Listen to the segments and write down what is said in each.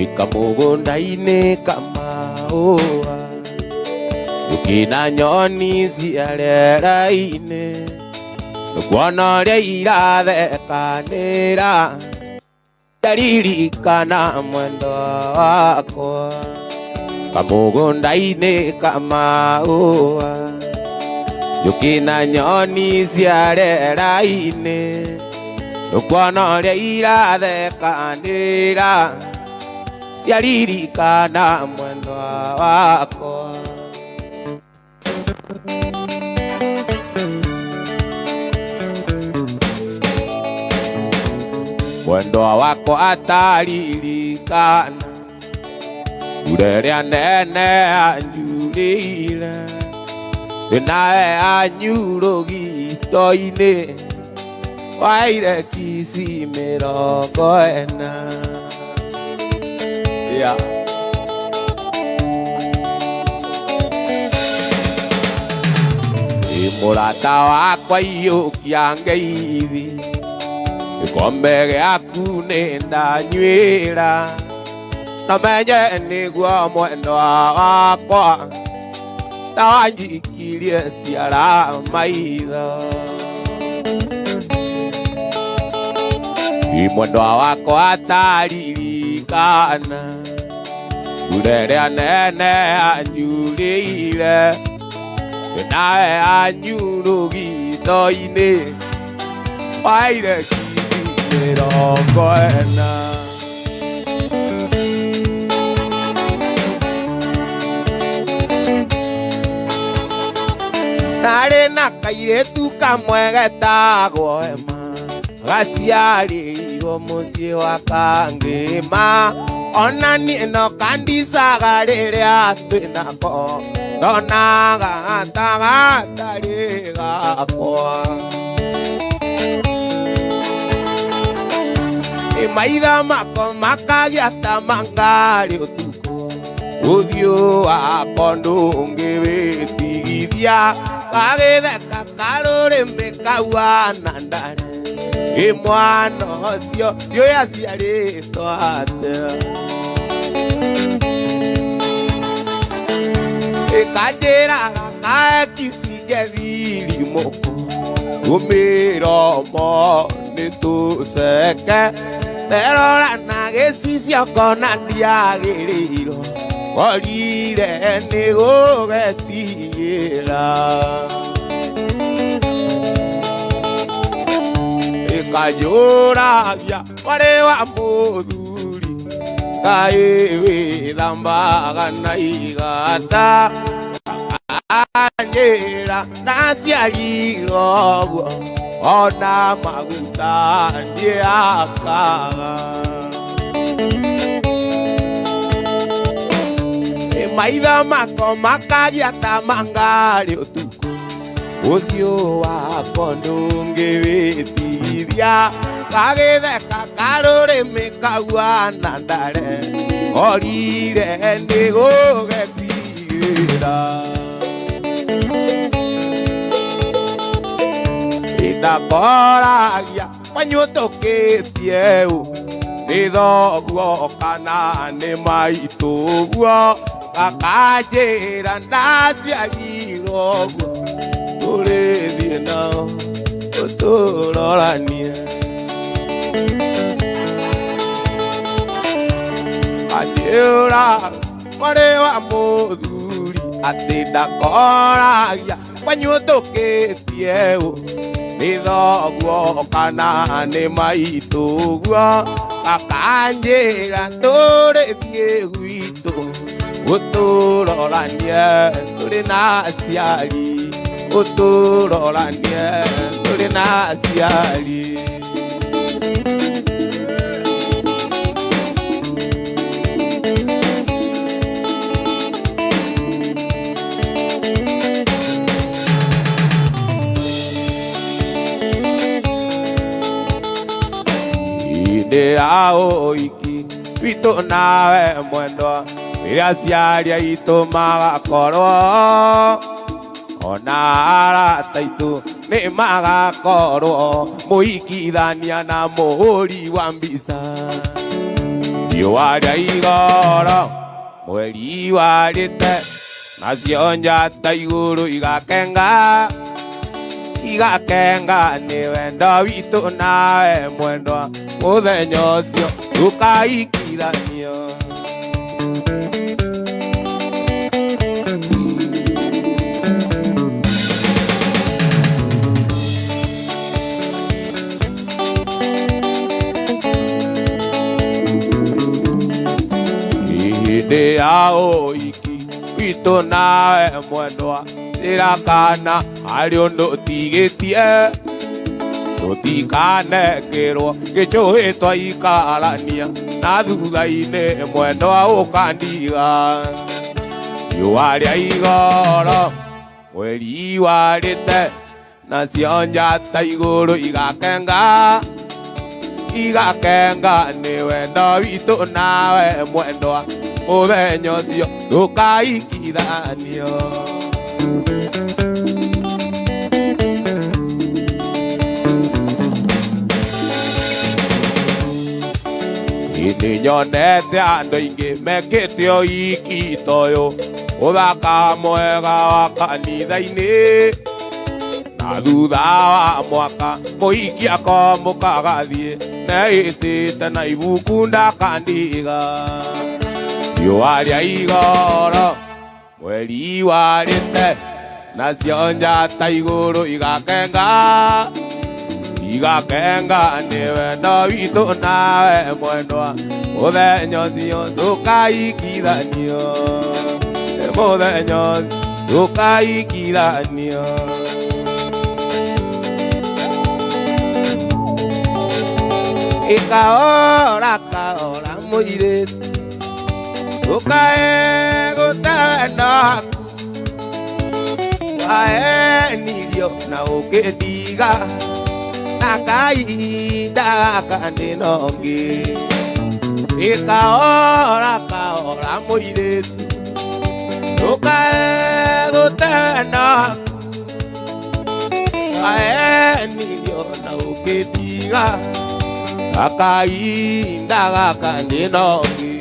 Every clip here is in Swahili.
Ikamugunda-inĩ kamaũa, gũkĩna nyoni ciarera-inĩ, kuona ũrĩa irathekanĩra, ciaririkana mwendwa wakwa. Kamũgũnda-inĩ kamaũa, gũkĩna nyoni ciarera-inĩ, kuona ũrĩa irathekanĩra, ciaririkana mwendwa wakwa. Mwendwa wakwa ataririkana mbura ĩrĩa nene yanjurĩire, nawe anyurũgito-inĩ wa irekici 40. Mũrata wakwa iyũkia ngeithi, gĩkombe gĩaku nĩ ndanyuĩra, na menye nĩguo mwendwa wakwa ta wanjikirie ciara maitho. Mwendwa wakwa ataririkana mbura ĩrĩa nene yanjurĩire, nawe anyurũgito-inĩ wa irekici 40. Narĩ na kairĩtu kamwe getagwo Ema, gaciarĩirwo mũciĩ wa Kangĩma. Ona niĩ no kandicaga rĩrĩa twĩnako, ndonaga ta gatarĩ gakwa. Maitho makwa makagĩa ta mangari ũtukũ, ũthiũ wakwa ndũngĩwĩtigithia, gagĩtheka karũrĩmĩ kauana ndare, mwana ũcio ndiũĩ aciarĩtwo atĩa. Kanjĩraga kaekici ngethiri mũku, tũmĩromo nĩtũceke, nderora na gĩcicio ngona ndiagĩrĩirwo, ngorire nĩgũgetigĩra. Kanjũragia warĩ wa mũthuri, kaĩ wĩthambaga na igata, anjĩra naciarirwo ũguo, ona maguta ndiakaga. Maitho makwa makagĩa ta mangari ũtukũ, ũthiũ wakwa ndũngĩwĩtigithia, gagĩtheka karũrĩmĩ kauana ndare, ngorire nĩgũgetigĩra. Ndakoragia kwanyu tũkĩtie ũ, nĩ thoguo kana nĩ maitũguo, gakanjĩra ndaciarirwo ũguo, tũrĩthiĩ nao tũroranie. Kanjĩra warĩ wa mũthuri, atĩ ndakoragia kwanyu tũkĩtie ũ, nĩ thoguo kana nĩ maitũguo, gakanjĩra tũrĩthiĩ gwitũ gũtũroranie, tũrĩ na aciari gũtũroranie, tũrĩ na aciari. Hĩndĩ ya ũhiki witũ nawe mwendwa, rĩrĩa aciari aitũ magakorwo, ona arata aitũ nĩ magakorwo, mũhikithania na mũhũri wa mbica. Riũa rĩa igoro mweri warĩte nacio njata igũrũ igakenga nĩ wendo witũ nawe mwendwa mũthenya ũcio tũkaikithanio. Hĩndĩ ya ũhiki witũ nawe mwendwa njĩra kana harĩ ũndũ ũtigĩtie tũtikanekĩrwo gĩcũhĩ twaikarania na thutha-inĩ mwendwa ũkandiga. Riũa rĩa igoro mweri warĩte nacio njata igũrũ igakenga nĩ wendo witũ nawe mwendwa mũthenya ũcio tũkaikithanio. Nĩ nyonete andũ aingĩ mekĩte ũhiki ta ũyũ ũthaka mwega wa kanitha-inĩ, na thutha wa mwaka mũhiki akomũka agathiĩ neĩtĩte na ibuku ndakandiga. Riũa rĩa igoro mweri warĩte nacio njata igũrũ igakenga nĩ wendo witũ nawe mwendwa mũthenya ũcio tũkaikithanio. Mũthenya ũcio tũkaikithanio. Kahora mũirĩtu ndũkae gũtenda waenirio na ũkĩndiga na kahinda kanĩnongĩ. Kahora mũirĩtu ndũkae gũtenda waenirio na ũkĩndiga na kahinda kanĩnongĩ.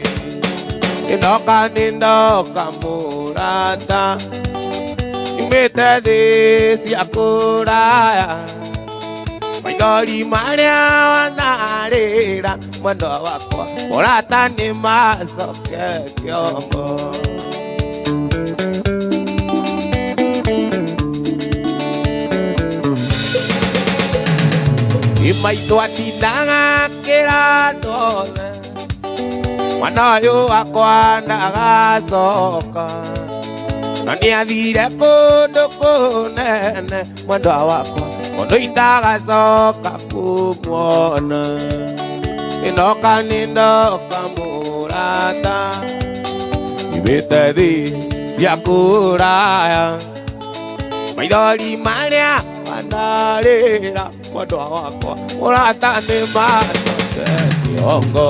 Nĩndoka mũrata nyumĩte thĩ cia kũraya, maithori marĩa wanarĩra mwendwa wakwa mũrata nĩ macoke kĩongo. Maitũ atindaga kĩrandothe mwana ũyũ wakwa ndagacoka, na nĩathire kũndũ kũnene mwendwa wakwa mũndũ itagacoka kũmuona. Nĩndoka mũrata nyumĩte thĩ cia kũraya, maithori marĩa wanarĩra mwendwa wakwa mũrata nĩ macoke kĩongo.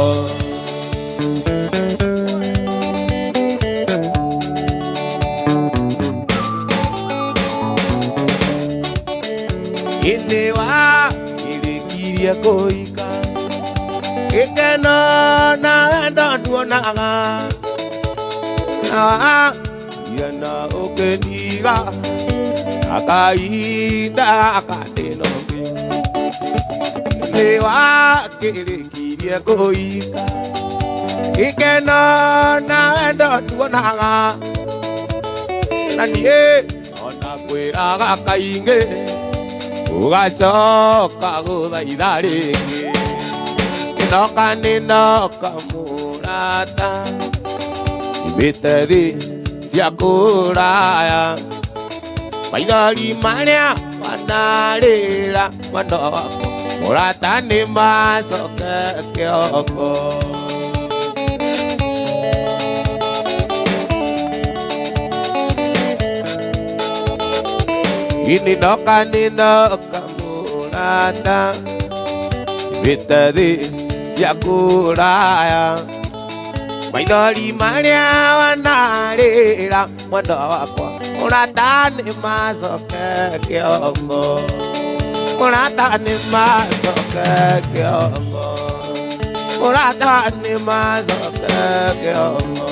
Hĩndĩ wakĩrĩkirie kũhika gĩkeno na wendo nduonaga, na ũkĩndiga na kahinda kanĩnongĩ. Hĩndĩ wakĩrĩkirie kũhika gĩkeno na wendo nduonaga, na niĩ ona kwĩraga kaingĩ ũgacoka gũthaitha rĩngĩ. Nĩndoka mũrata nyumĩte thĩ cia kũraya, maithori marĩa wanarĩra mwendwa wakwa mũrata nĩ macoke kĩongo. Nĩndoka mũrata nyumĩte thĩ cia kũraya, maithori marĩa wanarĩra mwendwa wakwa mũrata nĩ macoke kĩongo. Mũrata nĩ macoke kĩongo. Murata ni mazoke kyomo.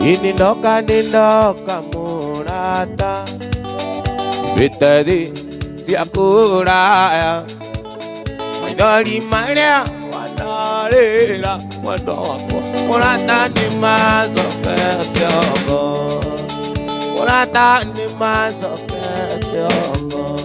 Nindoka murata Vitadi siakuraya Maidari maria Wadarira Wadoko Murata ni mazoke kyogo Murata ni mazoke kyogo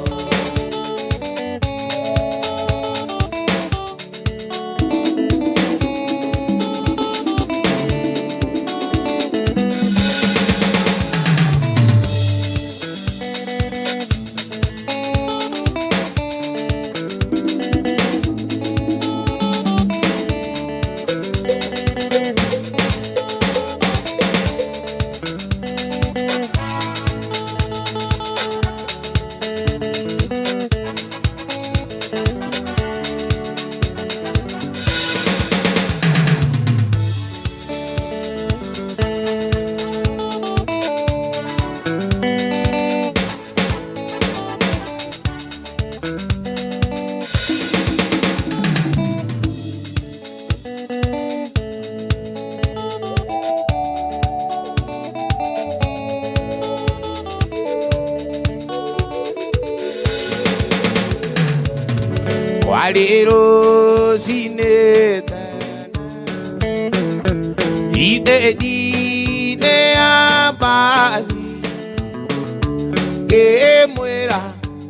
Waliro sineta Ite dine abadi Que muera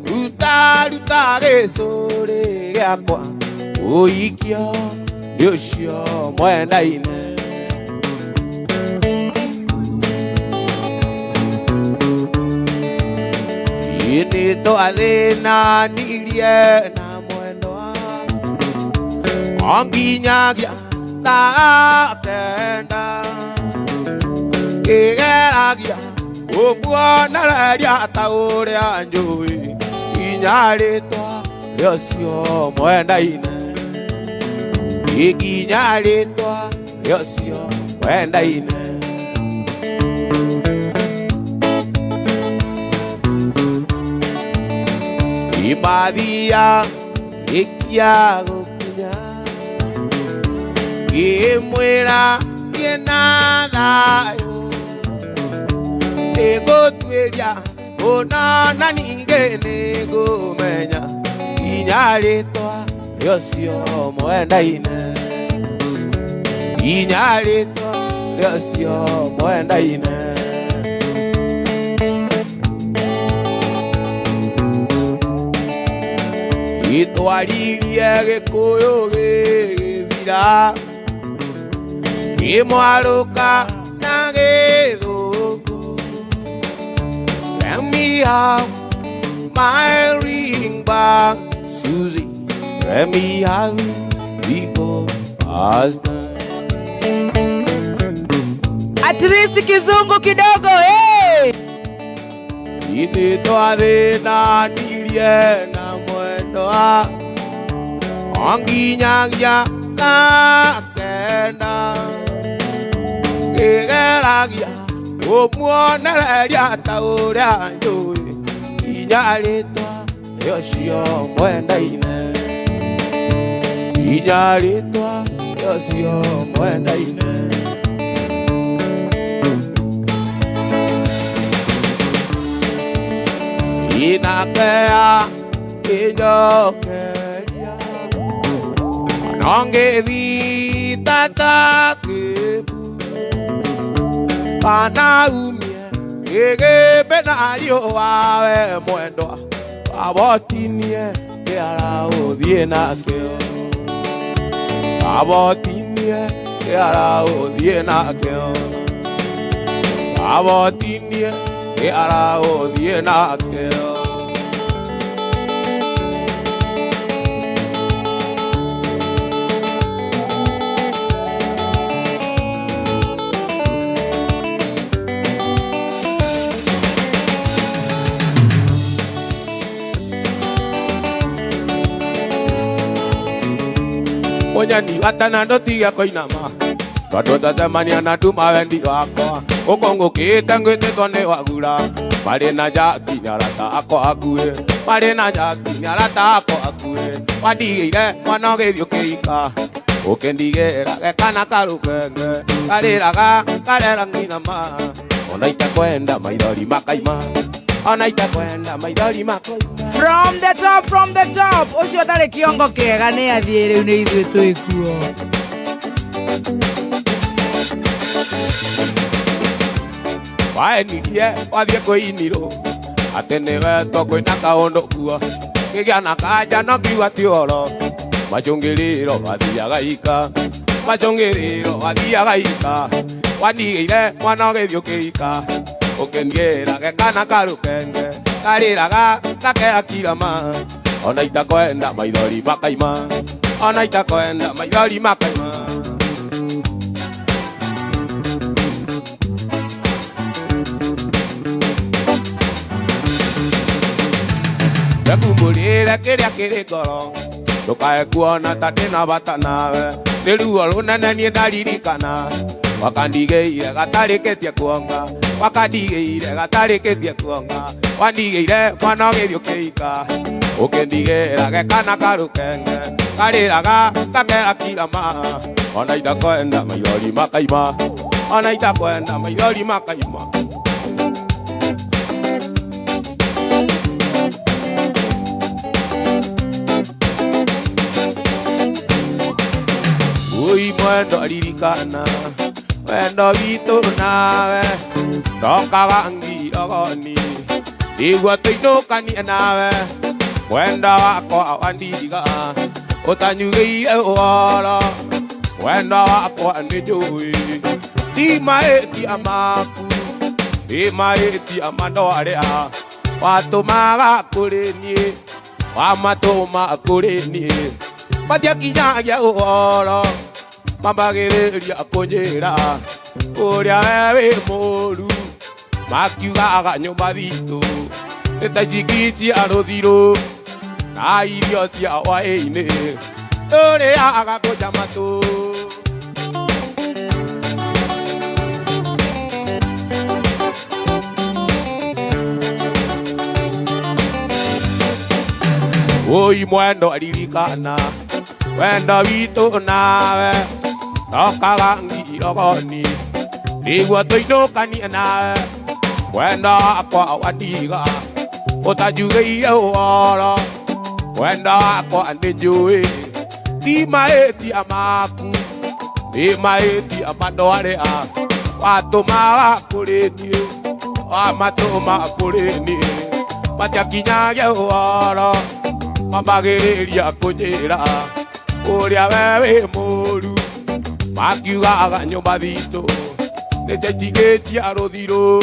Luta que sore Gakwa Oikia Yoshio Mwenda ine Inito adena niliena Anginya ta kenda Kegeragia Obwana radia taurea njui Inyaletwa Yosio mwenda ine Inyaletwa Yosio mwenda ine Ibadia Ikiago Que muera que nada yo Ego tueria Onana ningene go menya Inyale toa Yosio mwenda ine Inyale toa Yosio mwenda ine Itoaririe Gekoyo Gedira Imwaruka nagedogo Let me have my ring back Susie, let me have it before past time Atrisi kizungu kidogo, hey! Itito adena nilie na mwendoa Anginyangya na kenda Kegeragia Omwonereria taurea njui Inyaletwa Yoshio mwenda ine Inyaletwa Yoshio mwenda ine Inakea Ijokeria Anongethi tatakebu Kana umie Egebe na rio wawe mwendwa Abotinie Keara odhie na keo Abotinie Keara odhie na keo Abotinie Keara odhie na keo Munyani watana ndotiga koinama Tondu tatemania na nduma wendi wakwa Ukongukite ngwititwo ni wagura Mari na njaki nyarata akwa akue Mari na njaki nyarata akwa akue Wandigire mwana githio kiika Ukendigera gekana karukenge Kariraga karera nginama Ona itakwenda maithori makaima Ona itakwenda maithori makaima From the top Ucio tari kiongo kiega ni athie riu ni ithuĩ twikuo Waenirie wathie kuiniro Ati niwe tokwina kaundu kuo Kigia na kanja no kiuga ti oro Macungiriro wathiaga ika Macungiriro wathiaga ika Wandigire mwana githio kiika Ukendiera gekana karukenge Kariraga gakera kirama Ona itakwenda maithori makaima Ona itakwenda maithori makaima Rekumburire kiria kiri ngoro Ndukae kuona ta ndina bata nawe Ni ruo runene nie ndaririkana Wakandigĩire gatarĩkĩtie kuonga Wakandigĩire gatarĩkĩtie kuonga Wandigĩire mwana gĩthio kĩika Ũkĩndigĩra gekana karukenge Karĩraga gakera kirama Ona itakwenda maithori makaima Ona itakwenda maithori makaima Ui mwendo aririkana Wendo witu nawe Ndokaga ngirogoni Igua tuinukanie nawe Mwendo wakwa wandiga Utanyugĩire ũhoro Mwendo wakwa nĩ njũĩ Ti mahĩtia maku Ti mahĩtia mandwarĩa Watũmaga kũrĩ niĩ Wamatũma kũrĩ niĩ Matiakinyagia ũhoro Mambagĩrĩria kũnjĩra Ũrĩa we wĩ mũũru Makiugaga nyũmba thitũ Nĩ ta njigi cia rũthirũ Na irio cia hwaĩ-inĩ Tũrĩaga kũnja matũ Ui mwendo aririkana Wendo witu nawe Ndokaga ngirogoni Nĩguo tũinũkanie nawe Mwendo wakwa wandiga Ũtanjugĩire ũhoro Mwendo wakwa nĩ njũĩ Ti mahĩtia maku Ti mahĩtia mandwarĩa Watũmaga kũrĩ niĩ Wamatũma kũrĩ niĩ Matiakinyagia ũhoro Mambagĩrĩria kũnjĩra Ũrĩa we wĩ mũũru Makiugaga nyũmba thitũ Nĩ ta njigi cia rũthirũ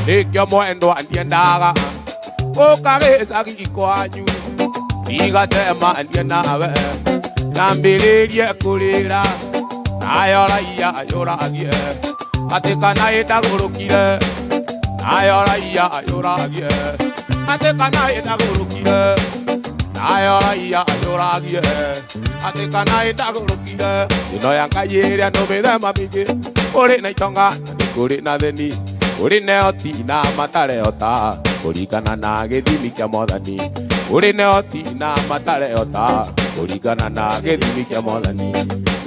Nĩkĩo mwendwa ndiendaga Gũka gĩcagi kwanyu Igatema nawe Nyambĩrĩrie kũrĩra Nayo raia yũragie Atĩ kana ĩtagũrũkire Nayo raia yũragie Atĩ kana ĩtagũrũkire Nayo raia yũragie Atĩ kana ĩtagũrũkire Ĩno ya Ngai ĩrĩa ndũmĩthema mĩingĩ Kũrĩ na itonga na nĩ kũrĩ na theni Kũrĩ na ũhoti na matarehota Kũringana na gĩthimi kĩa Mwathani Kũrĩ na ũhoti na matarehota Kũringana na gĩthimi kĩa Mwathani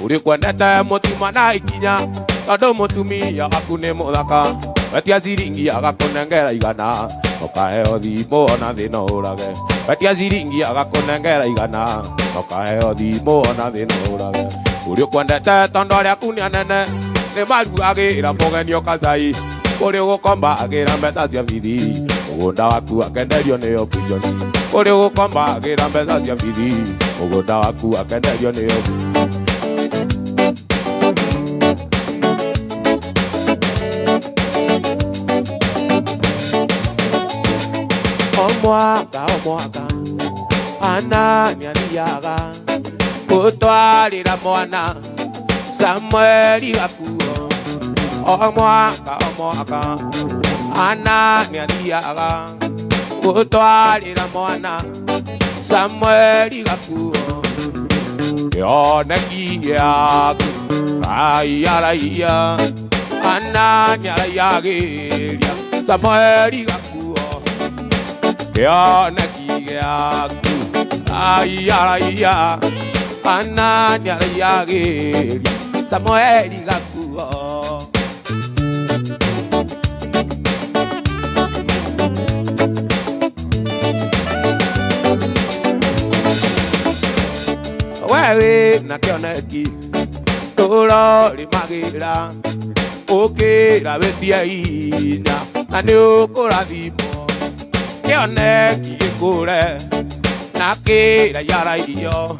Uri kwendete mutima na ikinya Tondũ mũtumia waku nĩ mũthaka Wetia ciringi agakũnengera igana Ũkaheo thimũ ona thĩna ũrage Wetia ciringi agakũnengera igana Ũkaheo thimũ ona thĩna ũrage Uri kwendete tondũ arĩaku nĩ anene Nĩ marugagĩra mũgenio kacai Kũrĩ gũkombagĩra mbeca cia bithi Mũgũnda waku akenderio nĩ opposioni Kũrĩ gũkombagĩra mbeca cia bithi Mũgũnda waku akenderio nĩ opposioni Omwaka Ana nĩathiaga Gũtwarĩra mwana Samueli gakuo omwaka ana niathiaga gutwarira mwana Samueli gakuo kioneki giaku raia ana niaraiagiria Samueli gakuo kioneki giaku raia ana niaraiagiria Samueli gakuo wewe na kioneki turori magira ukira betia inya na ni ukurathimo kioneki gikure na kira yaraio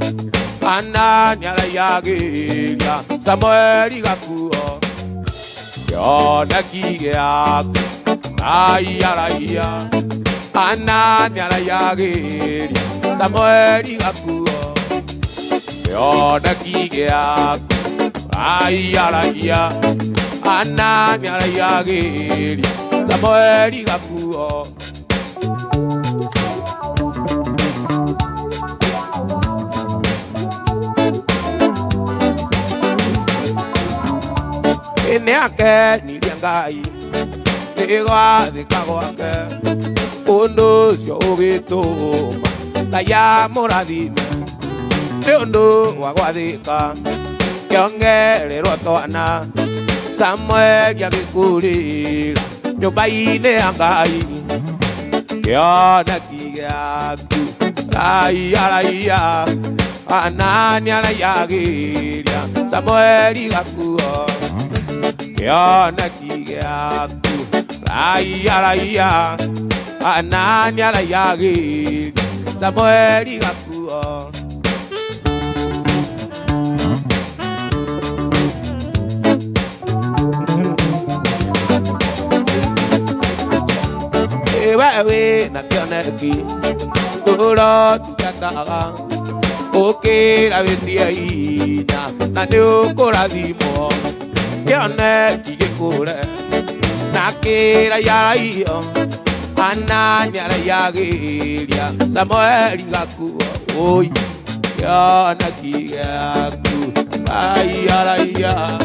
ana nyarayagiria Samueli gakuo kioneki giaku ayaraia ana nyarayagiria Samueli gakuo kioneki giaku ayaraia ana nyarayagiria Samueli gakuo ene ake niliangai niga thikagwake undu ucio ugituma ta ya murathime ni undu wa gwathika kiongererwo twana Samueli agikurira nyumba-ini ya Ngai kioneki giaku raia ana niaraiagiria Samueli gakuo kioneki giaku raia ana niaraiagiria Samueli gakuo wewe na kioneki turo tukataga ukira betia inya na ni ukurathimo kioneki gikure na kira yaraio ana nyaraiagiria Samueli gakuo oi kioneki giaku raia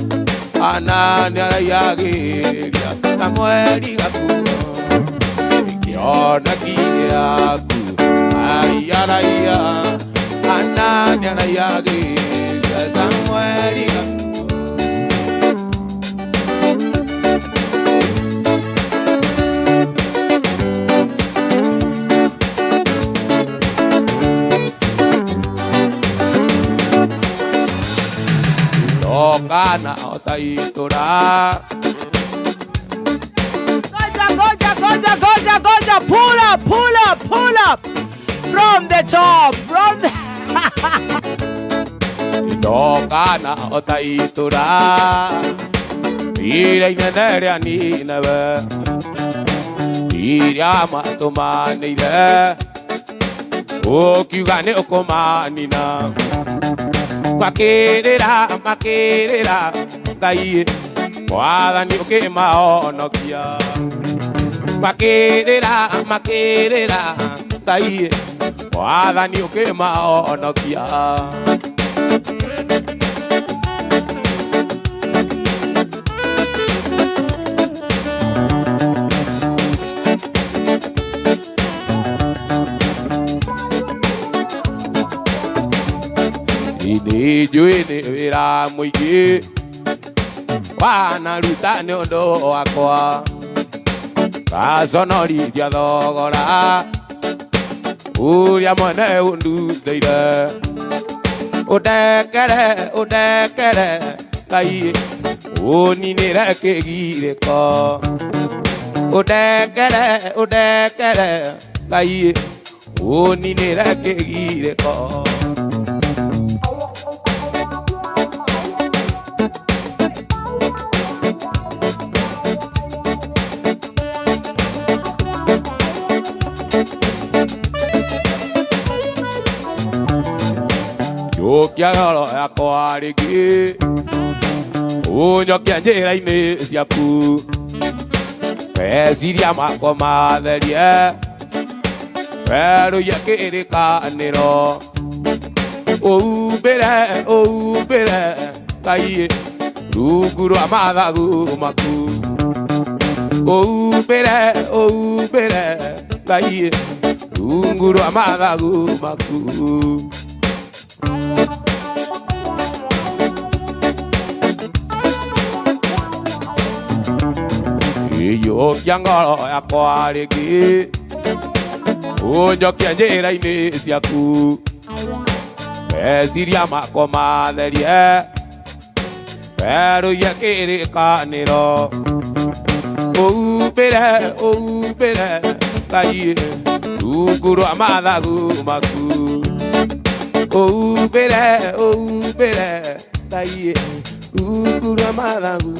ana nyaraiagiria Samueli gakuo kioneki giaku ayaraia ana nyaraiagiria Samueli gakuo tokana otaitura Goja, pull up from the top, from the tokana otaitura ira inenere anineve iria matumanire ukiuga ni ukumanina makirira Ngai wathani ukimahonokia makirira Ngai wathani ukimahonokia ini njui ni wira muingi wanaruta ni undu wakwa ngaconorithia thogora uria mwene undutheire undekere Ngai uninire kigiriko undekere Ngai uninire kigiriko Ukiagoro yakwa rĩngĩ Unyokia njĩra-inĩ ciaku meciria makwa matherie werũie kĩrĩkanĩro ũhumbĩre Ngai rungu rwa mathagu maku ũhumbĩre Ngai rungu rwa mathagu maku Iyũkia ngoro yakwa rĩngĩ ũnyokia njĩra-inĩ ciaku meciria makwa matherie werũie kĩrĩkanĩro ũhumbĩre Ngai rungu rwa mathagu maku ũhumbĩre Ngai rungu rwa mathagu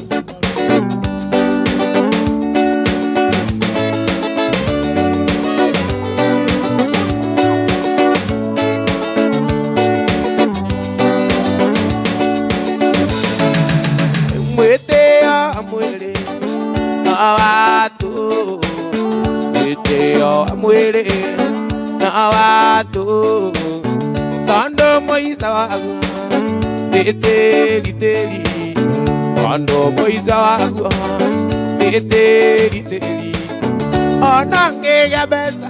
Mwere na watu kando moiza wangu teli kando moiza wangu teli onange gabesa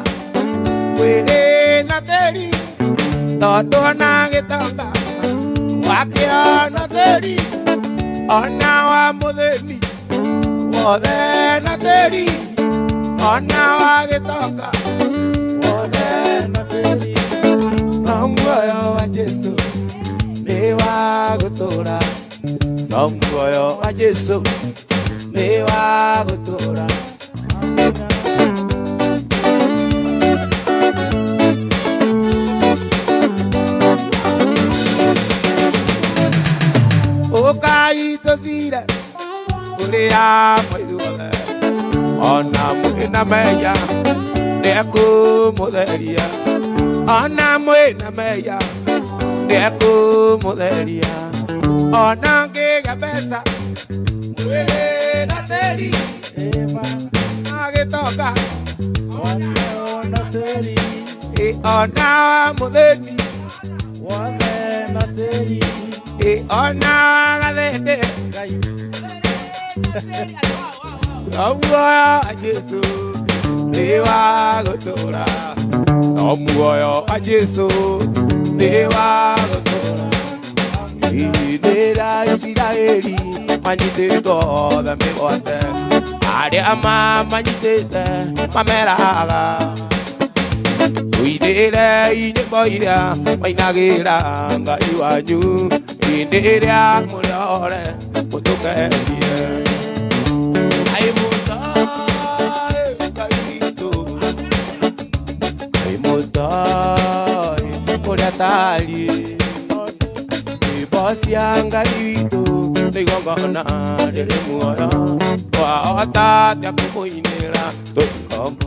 mwere na teli todo na getonga wakio na teli ona wa modeni wode na teli ona wa getonga Namwoyo wa Jesu ni wa gutura Namwoyo wa Jesu ni wa gutura Okai tosira Uria moidule Ona muina meya Neku muderia Ona muina meya Neku muderia Ona ngega pesa Mwele na teri Ema Agetoka Ona teri Ona mudeni Wane na teri Ona gadende Namwoyo wa Jesu ni wa gutura Namwoyo wa Jesu ni wa gutura Idera Isiraeli manyitĩtwo othe mĩgwate arĩa mamanyitĩte mameraga Tuinĩre inyĩmbo iria mainagĩra Ngai wanyu hĩndĩ ĩrĩa mũrore mũtũkendie Tali Ibosia Ngai witũ nĩigongona rĩrĩ muoyo wahota atĩa kũmũinĩra tũngĩkomba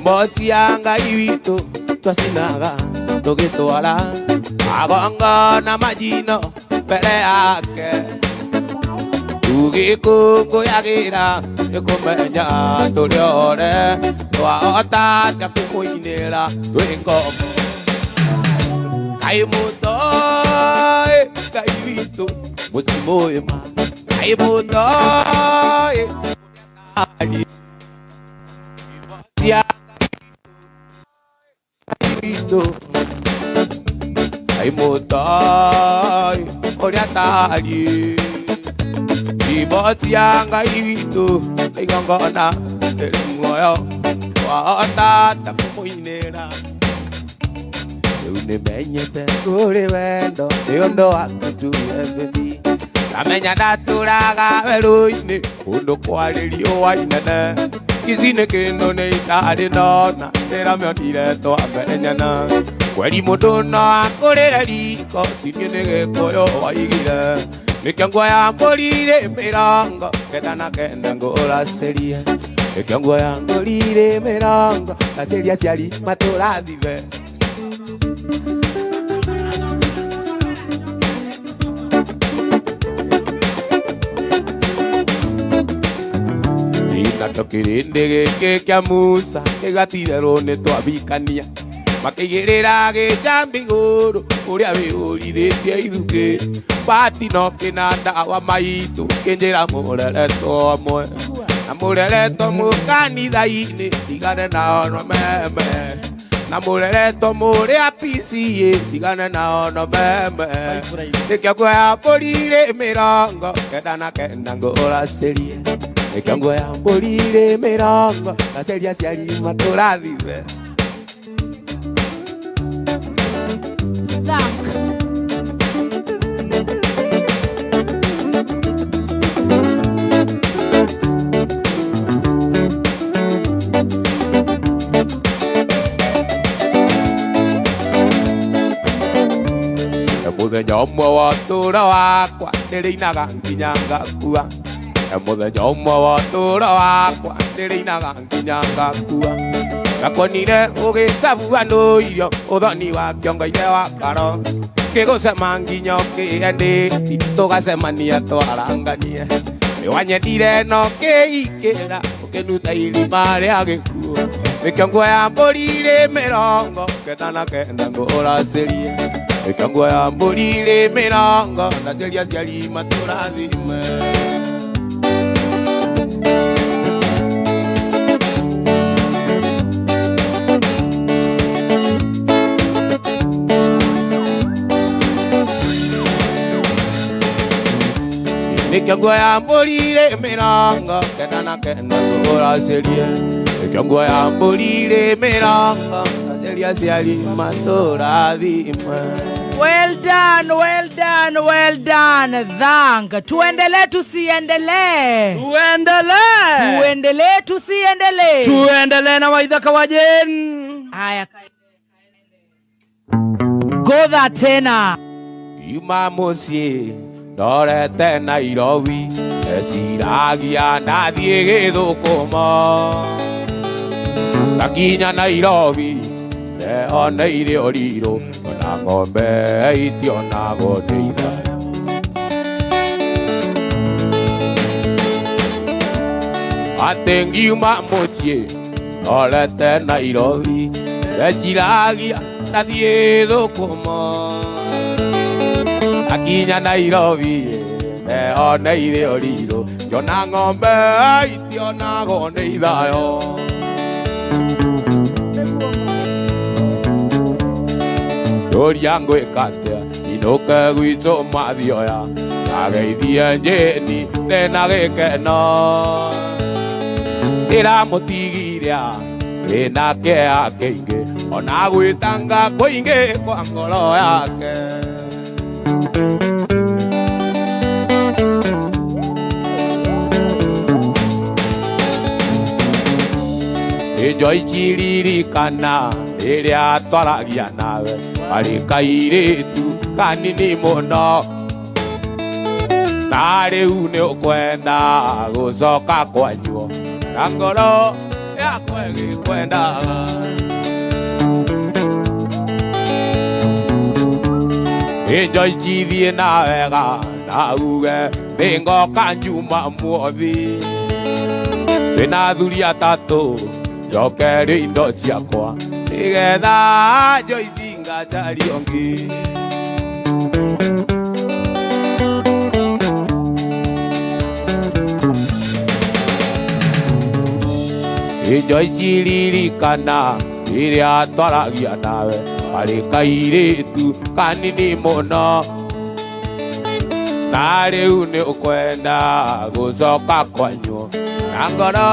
Bosia Ngai witũ twacinaga tũgĩtwara magongona majino mbere yake tũgĩkũngũyagĩra nĩkũmenya tũrĩ ore twahota atĩa kũmũinĩra twĩ ngombo Ngai mũtoi Ngai witũ mũciĩ mwĩma Ngai mũtoi Ngai mũtoi ũrĩa tariĩ Ibosia Ngai witũ nĩigongona rĩrĩ muoyo wahota atĩa kũmũinĩra Rĩu nĩmenyete kũrĩ wendo nĩ ũndũ waku tu Ebethi Amenya ndaturaga werũ-inĩ kũndũ kwarĩ riũa inene Kizine kĩno nĩ itarĩ nona ndĩramĩonire twamenyana Kweri mũndũ no akũrĩre riko Tinie nĩ gĩkũyũ waigire Nĩkĩo nguoya mbũri-rĩ mĩrongo kenda na kenda ngũracĩrie Nĩkĩo nguoya mbũri-rĩ mĩrongo ngacĩria aciari matũrathime Tokirinde gĩkĩ kĩa Musa gĩgatirerwo nĩ twabikania makĩigĩrĩra gĩcambi igũrũ ũrĩa wĩyũrithĩtie ithukĩ Bati no kĩnanda wa maitũ kĩnjĩra mũrereto ũmwe na mũrereto mũkanitha-inĩ tigane na ono meme na mũrereto mũrĩa PCA tigane na ono meme Nĩkĩo nguoya mbũri-rĩ mĩrongo kenda na kenda ngũracĩrie Nĩkĩo nguoya mbũri-rĩ mĩrongo ngacĩria aciari matũrathime Mũthenya ũmwe wa ũtũũro wakwa ndĩrĩinaga nginya ngakua Mũthenya ũmwe wa ũtũũro wakwa ndĩrĩinaga nginya ngakua Gakonire ũgĩcabuanũirio ũthoni wa kĩongo ithe wa karo Kĩgũcema nginya ũkĩendĩti tũgacemania twaranganie Nĩwanyendire no kĩikĩra ũkĩnuta irima rĩa gĩkuũ Nĩkĩo nguoya mbũri-rĩ mĩrongo kenda na kenda ngũracĩrie Nĩkĩo nguoya mbũri-rĩ mĩrongo ngacĩria aciari matũrathime Nĩkĩo nguoya mbũri-rĩ mĩrongo kenda na kenda ngũracĩrie Nĩkĩo nguoya mbũri-rĩ mĩrongo ngacĩria aciari matũrathime Well done, well done, well done. Thank. Tuendelee tusiendelee? Tuendelee. Tuendelee tusiendelee? Tuendelee na Waithaka wageni. Haya. Godha tena. Yuma mũciĩ ndorete Nairobi eciragia ndathiĩ Gĩthũkũmo Ngakinya Nairobi neoneire ũrirũ ona ng'ombe itionagwo nĩ ithayo Atĩ ngiuma mũciĩ ndorete Nairobi eciragia ndathiĩ Gĩthũkũmo Ngakinya Nairobi neoneire ũrirũ ngĩona ng'ombe itionagwo nĩ ithayo Ndũria ngwĩka atĩa inũke gwitũ mathioya ngageithie njĩni ndĩna gĩkeno ndĩramũtigiria wĩna kĩeha kĩingĩ ona gwĩtanga kũingĩ kwa ngoro yake Enjoy chiririkana rĩrĩa twaragia nawe arĩ kairĩtu kanini mũno na rĩu nĩ ũkwenda gũcoka kwanyu na ngoro yakwa ĩgĩkwendaga Enjoy chithiĩ na wega na uge nĩngoka njuma muothi wĩna athuri atatũ njokerio indo ciakwa nĩgetha Joyce ngacaria ũngĩ Joyce ririkana rĩrĩa twaragia nawe arĩ kairĩtu kanini mũno na rĩu nĩ ũkwenda gũcoka kwanyu na ngoro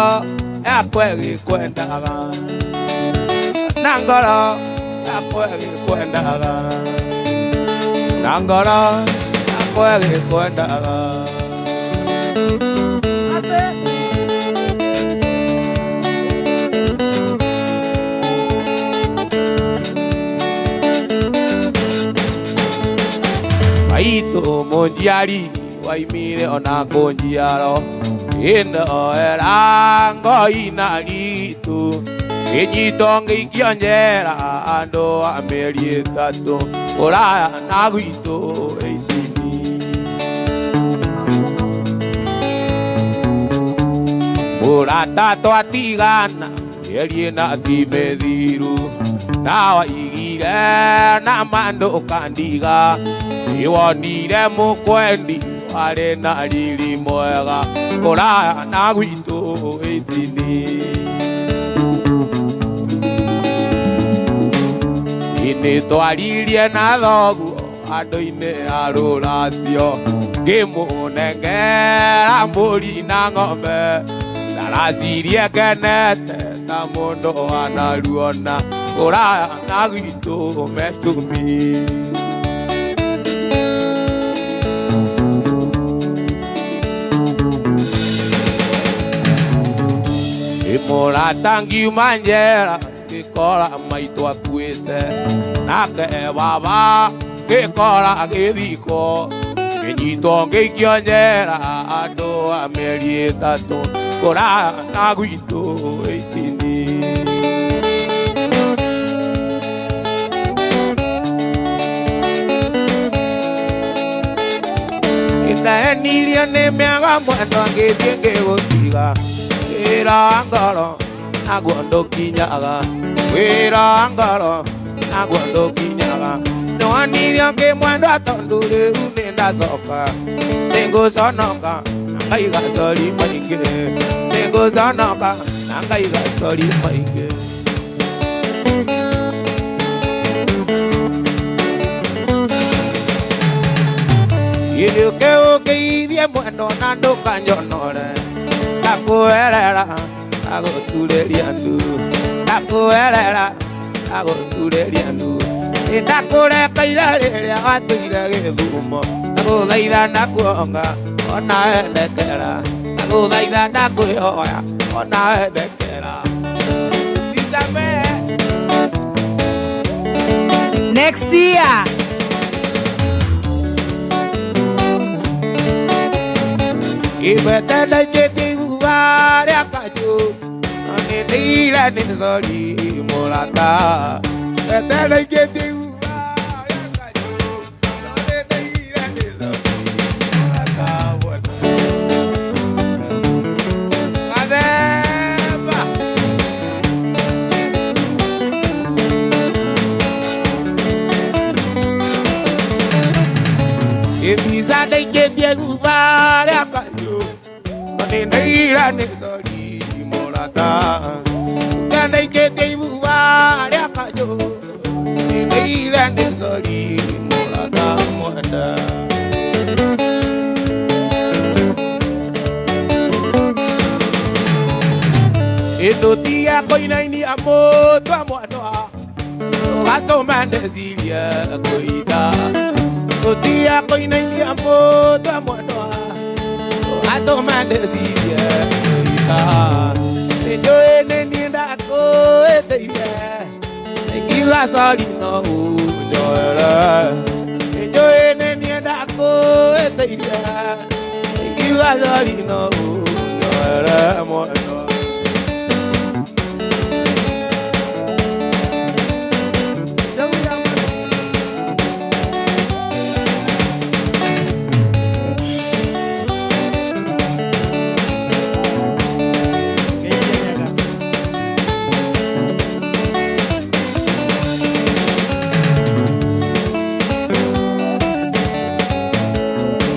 yakwa ĩgĩkwendaga na ngoro yakwa ĩgĩkwendaga na ngoro yakwa kwege kwendaga Waitu munjiari waimire ona kunjiaro Indo erango ina ritu Inyito ngĩikio njera andũ a mĩeri ĩtatũ Ũraya na gwitũ ĩithini Mũrata twatigana mĩeri ĩna ti mĩthiru Na waigire na mandũ kandiga Nĩwonire mũkwendi warĩ na riri mwega Ũraya na gwitũ ĩithini Nĩ twaririe na thoguo andũ-inĩ a rũracio Ngĩmũnengera mbũri na ng'ombe Ndaracirie ngenete ta mũndũ wanaruona Ũraya na gwitũ metumi Mũrata ngiuma njera ngĩkora maitũ akuĩte Nake baba ngĩkora agĩthikwo Ngĩnyitwo ngĩikio njera andũ a mĩeri ĩtatũ Ũraya na gwitũ ĩithini Ndaenirie nĩ mĩaga mwendwa ngĩthiĩ ngĩgũtiga Wĩra wa ngoro naguo ndũkinyaga Wĩra wa ngoro naguo ndũkinyaga Nĩwonirie ngĩmwendwa tondũ rĩu nĩndacoka Nĩngũconoka na ngaiga cori maingĩ Nĩngũconoka na ngaiga cori maingĩ Gĩũke ũkĩithie mwendo na ndũkanjonore Ndakwĩrera ndagũturĩria ndu Ndakwĩrera ndagũturĩria ndu Nĩndakũrekeire rĩrĩa watuire gĩthumo Ndagũthaitha ndakuonga ona endekera Ndagũthaitha ndakwĩhoya ona endekera Next year Ibete ndaingĩti guba rĩa kanjũ Na nĩndĩire nĩ cori mũrata Ibete ndaingĩti guba rĩa kanjũ Na nĩndĩire nĩ cori mũrata Gathemba Ibiza ndaingĩtie guba rĩa kanjũ Nĩndĩire nĩ cori mũrata Ndaingĩtie ibuba rĩa kanjũ Nĩndĩire nĩ cori mũrata mwenda Ĩtũtiga kũinainia mũndũ a mwendwa Tũgatũma ndecirie kũita Tũtiga kũinainia mũndũ a mwendwa Tũgatũma ndecirie kũita Nĩnjũĩ nĩ niĩ ndakũĩtĩire Ingiuga cori no ũnjoere Nĩnjũĩ nĩ niĩ ndakũĩtĩire Ingiuga cori no ũnjoere mwendwa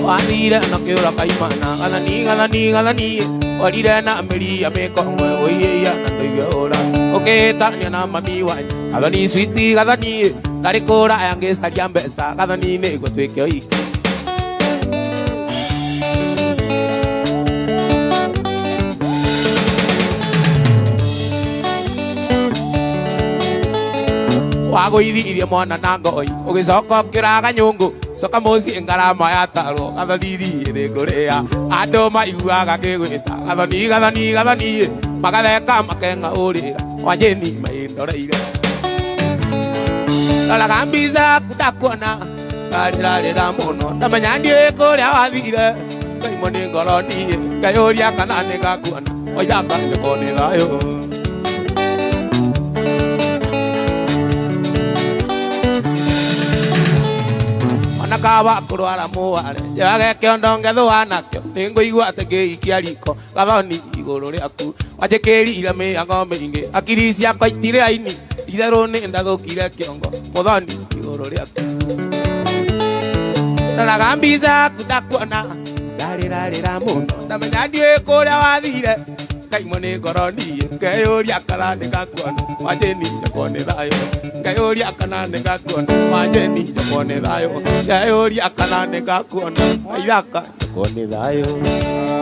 Warire na kĩũra kaimana Gathani Warire na mĩria mĩkongwe Ũiĩia na ndũigue ũra Ũkĩhĩtania na mami wanyu Gathani switi Gathani Ndarĩ kũraya ngĩcaria mbeca Gathani nĩguo twĩke ũhiki Wagũithirie mwana na ngoi Ũgĩcoka ũkĩraga nyũngũ Soka mosi ngarama ya taro gathiri ringuria andu maiguaga kigwita gathoni magatheka makenga urira wanjeni maindoreire Dalaga mbiza kudakuona Dalira muno Ndamenya ndiĩ kũrĩa wathire Ngaimwo nĩ ngoro niĩ Ngayũria kana nĩ ngakuona Waithaka njoko nĩ thayũ Ona kaba kũrwara mũware Njage kĩondo ngethũa nakĩo Nĩ ngũigua atĩ ngĩikia riko Gathoni igũrũ rĩaku Wanjĩkĩrire mĩago mĩingĩ Akiri ciakwa itirĩ aini Itherũ nĩ ndathũkire kĩongo Mũthoni igũrũ rĩaku Dalaga mbiza kudakuona Dalira muno Ndamenya ndiĩ kũrĩa wathire Ngaimwo nĩ ngoro niĩ Ngeyũria kana nĩ ngakuona Wanjeni njoko nĩ thayũ Ngeyũria kana nĩ ngakuona Wanjeni njoko nĩ thayũ Ngeyũria kana nĩ ngakuona Waithaka njoko nĩ thayũ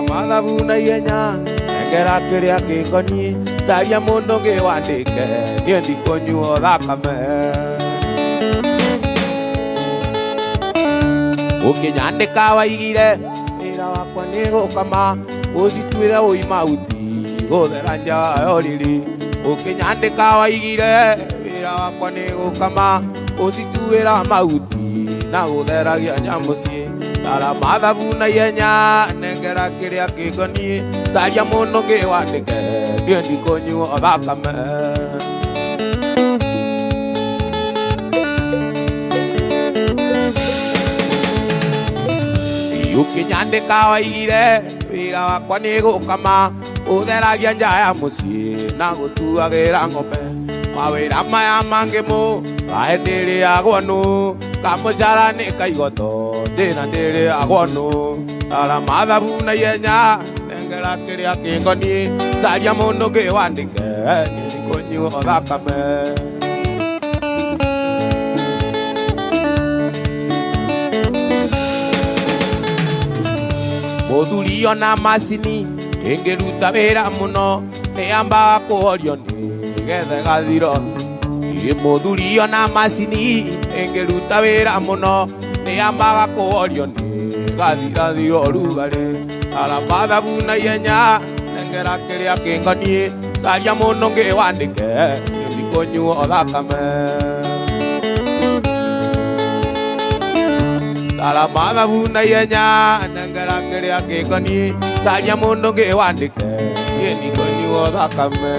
Mathabu na ihenya Engera kĩrĩa kĩngoniĩ Caria mũndũ ũngĩ wandĩke Niĩ ndikũnyuo thakame Ũkĩnyandĩka waigire Wĩra wakwa nĩ gũkama Ũcituĩre ũi mauti Gũthera nja ya ũrĩrĩ Ũkĩnyandĩka waigire Wĩra wakwa nĩ gũkama Ũcituĩra mauti Na gũtheragia nyamũ ciĩ Tara mathabu na ihenya Nengera kĩrĩa kĩngoniĩ Caria mũndũ ũngĩ wandĩke Niĩ ndikũnyuo thakame Ũkĩnyandĩka waigire Wĩra wakwa nĩ gũkama Ũtheragia nja ya mũciĩ Na gũtuagĩra ng'ombe Mawĩra maya mangĩ Kaĩ ndĩrĩagwo nũ Kamũcara nĩ kaigoto Ndĩna ndĩrĩagwo nũ Tara mathabu na ihenya Nengera kĩrĩa kĩngoniĩ Caria mũndũ ũngĩ wandĩke Niĩ ndikũnyuo thakame Mũthuri ona macini ĩngĩruta wĩra mũno nĩyambaga kũhorio nĩgetha ĩgathira Mũthuri ona macini ĩngĩruta wĩra mũno nĩyambaga kũhorio nĩgathira ũrugarĩ Tara mathabu na ihenya nengera kĩrĩa kĩngoniĩ Caria mũndũ ũngĩ wandĩke Niĩ ndikũnyuo thakame Tara mathabu na ihenya Nengera kĩrĩa kĩngoniĩ Caria mũndũ ũngĩ wandĩke Niĩ ndikũnyuo thakame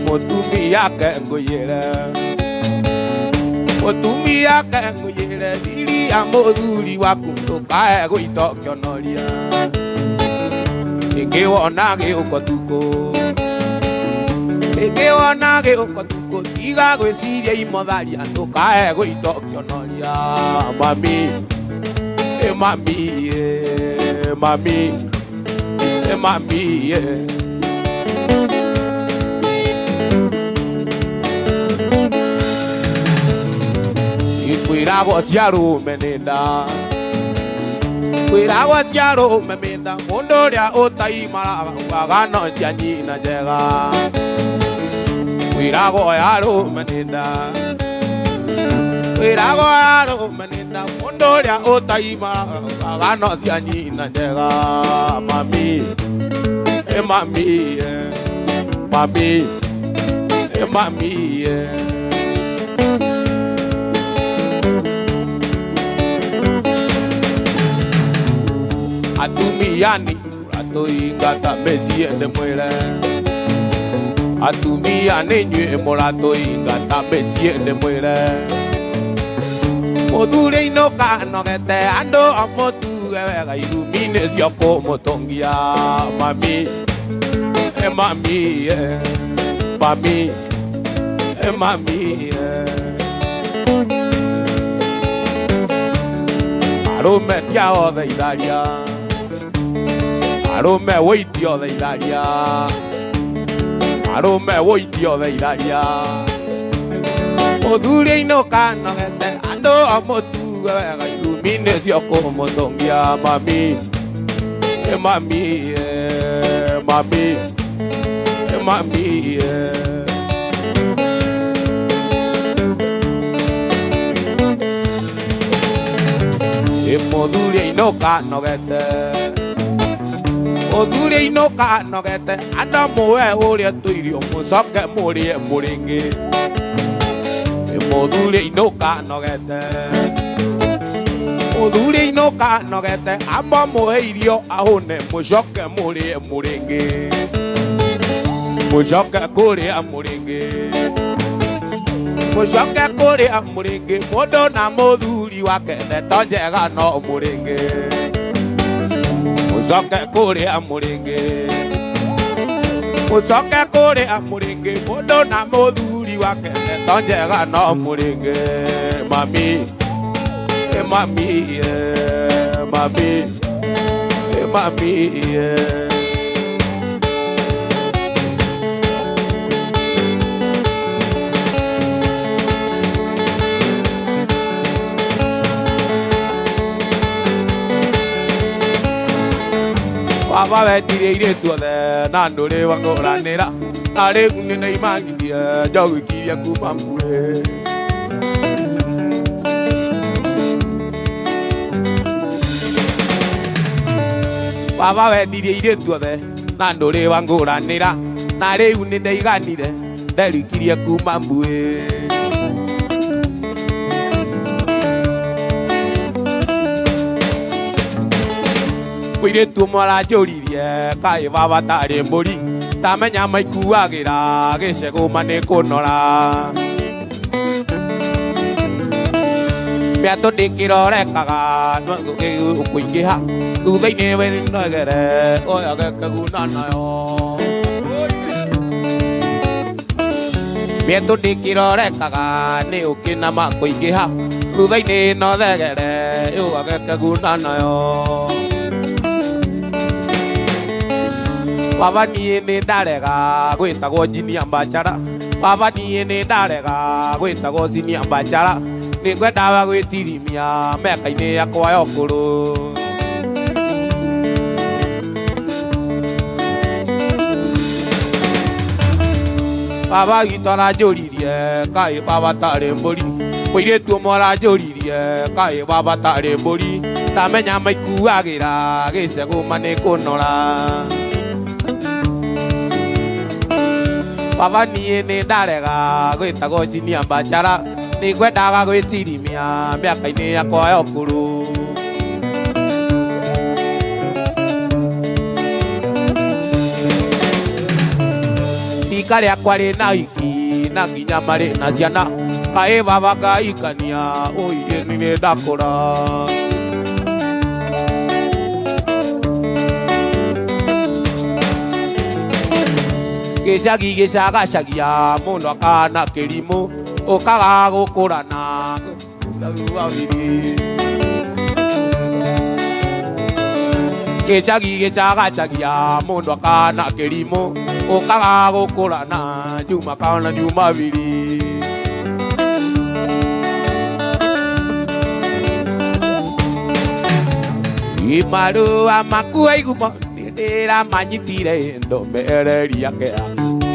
Mũtumia ke ngũyĩre Mũtumia ke ngũyĩre Thiri ya mũthuri waku Ndũkae gũitokionoria Rĩngĩ wona gĩũko tukũ Rĩngĩ wona gĩũko tukũ Tiga gwĩciria imotharia Ndũkae gũitokionoria Mami Mami Mami Mami Kwĩragwo cia rũme nĩ nda Kwĩragwo cia rũme nĩ nda Mũndũ ũrĩa ũtaimaraga Ugaga no nja nyina njega Kwĩragwo ya rũme nĩ nda Kwĩragwo ya rũme nĩ nda Mũndũ ũrĩa ũtaimaraga Ugaga no cia nyina njega Mami Mami Mami Mami Atumiani Ratoingata mejiende mwere Atumiani nyue moratoingata mejiende mwere Mũthuri inoka nogete Andũ amotuge wega Irumine cio kũmũtongia Mami Mami Mami Mami Arũme ndiaothe itharia Arũme wĩitiothe itharia Arũme wĩitiothe itharia Mũthuri inoka nogete ando amotu ga ilumine sioko motongia mami mami mami mami module inoka nogete module inoka nogete anda moe ore tuirio musoke muri muringi module inoka nogete module inoka nogete amba moe irio ahone musoke muri muringi musoke kuri amuringi musoke kuri amuringi modo na moduli wake netonjega no muringi musoke kuri amuringi musoke kuri amuringi modo na moduli wake netonjega no muringi mami mami mami mami Baba vetire tuothe na ndore wangoranira are kunina imangiria jogikiria kumambure Baba vetire tuothe na ndore wangoranira na riu ni ndaiganire nderikiria kumambure Kwire tu mara joririe kai baba tare mburi tamenya maikuagira gicego mane kunora Piato dikirorekaga no kuingiha thutha-ini we nogere oya gekaguna nayo Piato dikirorekaga ni ukinama kuingiha thutha-ini no thegere oya gekaguna nayo Baba niĩ nĩ ndarega gwĩtagwo Junior Mbachara Baba niĩ nĩ ndarega gwĩtagwo Junior Mbachara nĩ ngwendaga gwĩtirimia mĩaka-inĩ yakwa ya ũkũrũ Baba witũ aranjũririe kaĩ baba tarĩ mbũri mũirĩtu ũmwe aranjũririe kaĩ baba tarĩ mbũri tamenya maikuagĩra gĩcegũ nĩ kũnora Baba niĩ nĩ ndarega gwĩtagwo Junior Mbachara nĩ ngwendaga gwĩtirimia mĩaka-inĩ yakwa ya ũkũrũ Rika rĩakwa rĩna hiki na nginya marĩ na ciana kaĩ baba ngaikania ũire nĩ ndakũra Gĩcagi gĩcagacagia mũndũ akana kĩrimũ ũkaga gũkũrana Gĩcagi gĩcagacagia mũndũ akana kĩrimũ ũkaga gũkũrana Juma kana Jumapili Imarũa makua igumo Ndĩra manyitire ndomereria kea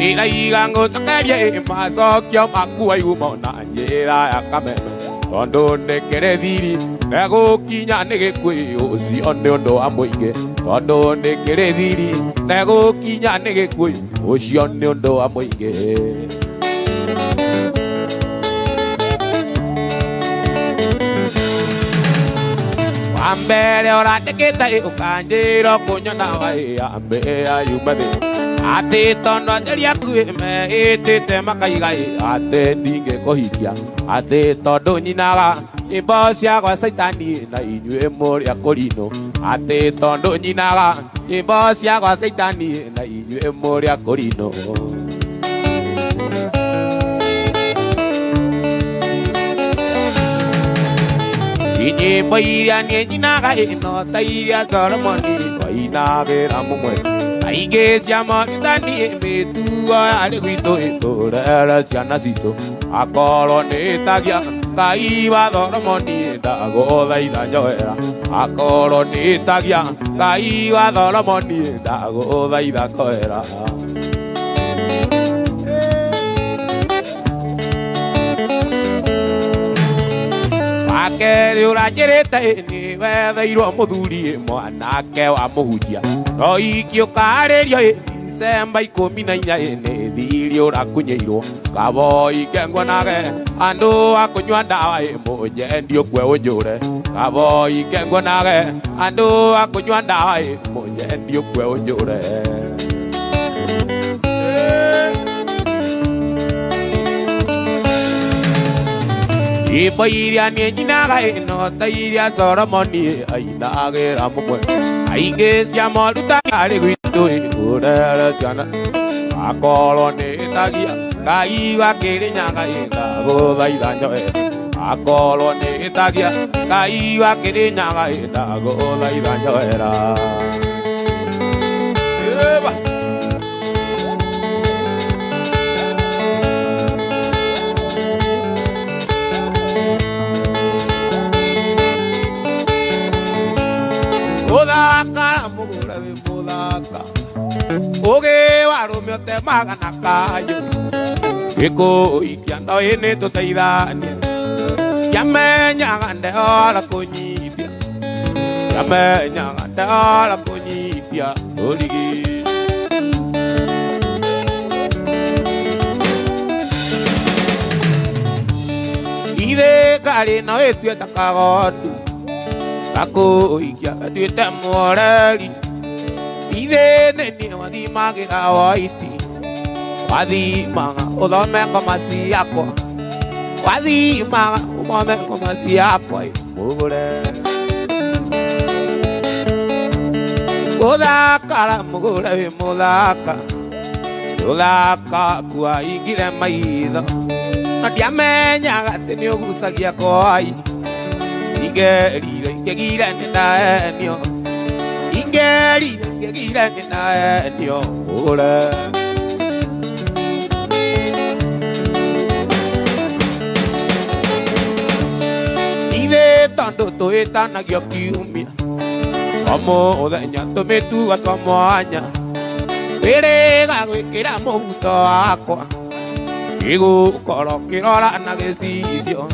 Iraiga ngũcokerie macokio makua igumo na njĩra ya kameme Tondũ ndĩkĩrĩ thiri negũkinya nĩ Gĩkũyũ ũcio nĩ ũndũ wa mũingĩ Tondũ ndĩkĩrĩ thiri negũkinya nĩ Gĩkũyũ ũcio nĩ ũndũ wa mũingĩ Wambere ũrandĩkĩte ũkanjĩra kũnyona waĩya mbea yuma thĩ Atĩ tondũ atheri aku ĩtĩte makaiga atĩ ndingĩkũhikia Atĩ tondũ nyinaga nyĩmbo cia gwa Saitani na inyuĩ mũrĩ akũrinũ Atĩ tondũ nyinaga nyĩmbo cia gwa Saitani na inyuĩ mũrĩ akũrinũ Nyĩmbo iria niĩ nyinaga ĩno ta iria Solomoni twainagĩra mũmwe Kaingĩ cia Morithani mĩtugo yarĩ gwitũ ĩtũrere ciana citũ Akorwo nĩ ĩtagia Ngai watho moni dago thaitha njoera akoro nitagia Ngai watho moni dago thaitha koera Akeri urajirite ni wetheirwo muthuri mwanake wa muhunjia no ikiukaririo December 14 ni thiri urakunyeirwo kabo ikengwa nage andu akunywa ndawa imunyendio kwe unjure kabo ikengwa nage andu akunywa ndawa imunyendio kwe unjure Ipo iria ni nyinaga ino ta iria Solomoni ainagira mumwe aige cia moruta ari gwitu urere ciana akoro ni tagia Ngai wa Kirinyaga itago thaitha njoe akoro ni tagia Ngai wa Kirinyaga itago thaitha njoera Muthaka mugura we muthaka Uge warume ote magana kayo Giko ikiando ene tuteithania Yamenyaga ndeora kunyithia Yamenyaga ndeora kunyithia Origi Ire kari no etueta kagodu Ako ikia tuite moreri Ide neni wathimagira waiti Wathimaga uthome ngoma ciakwa Wathimaga uthome ngoma ciakwa Mugure Muthaka mugure wi muthaka Muthaka kwa ingire maitho Na ndiamenyaga ati ni ugucagia kwai Ingerire ingegire ninaenio Ingerire ingegire ninaenio Ure Ithe tondo tuitanagio kiumia Omuthenya tumitua twa mwanya Wiriga gwikira muhuto wakwa Gigukorwo kirora na gicicio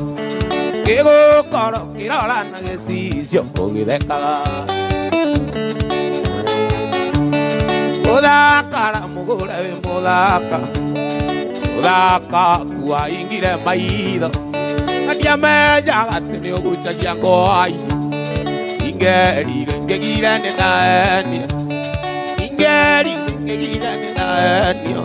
Gigukorwo kirora na gicicio ugithekaga Muthaka mugure wi muthaka Muthaka kwa ingire maitho Na ndiamenyaga ati ni ugucagia kwai Ingerire ingegire ninaenio Ingerire ingegire ninaenio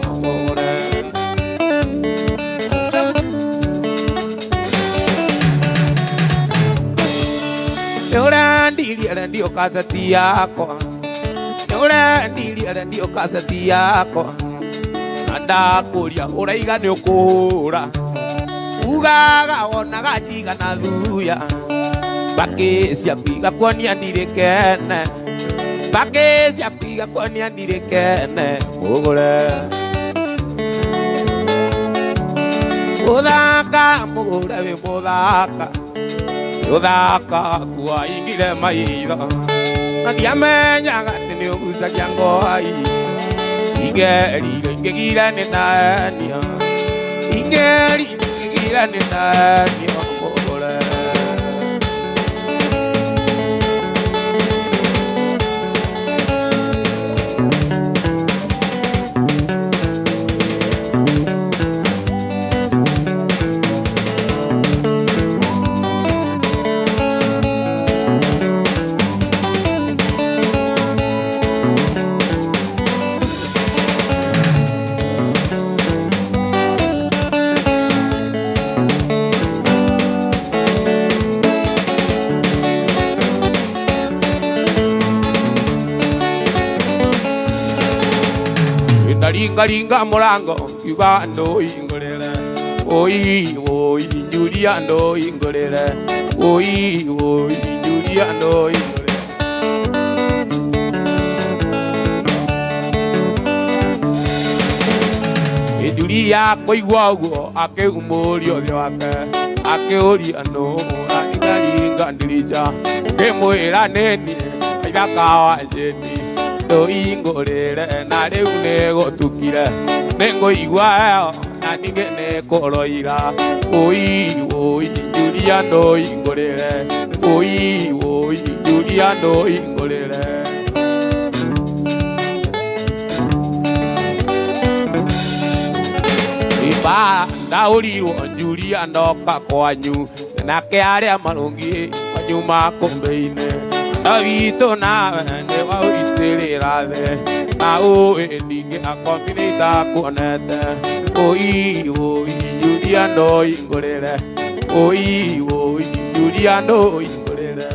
Urandirie ndio kaseti yakwa Urandirie ndio kaseti yakwa Ndakuria uraiga ni ukura Ugaga wonaga jiga na thuya Baki cia kwiga kwonia ndirikene Baki cia kwiga kwonia ndirikene Ugure Muthaka mugure wi muthaka Muthaka kwa ingire maitho Na ndiamenyaga ati ni ugucagia ngwai Ingerire ingegire ninaenio Ingerire ingegire ninaenio Mugure Ringa murango kiuga ndo ingorere Oi oi Julia ndo ingorere Oi oi Julia ndo ingorere Julia koigwa uguo akigumurio thi wake Akeori ano Anikari Gandrija Kemoira neni Ayakawa jeti Do ingorere Nare unego tukire Nengo iguao Nanigene koroira Oi Juliano ingorere Oi Juliano ingorere Iba Dauri Juliano kakwanyu Nake aria malungi Wanyuma kombeine Davito na ne wa iterera ve Na o endige akombinita konete Oi Juliano ingorere Oi Juliano ingorere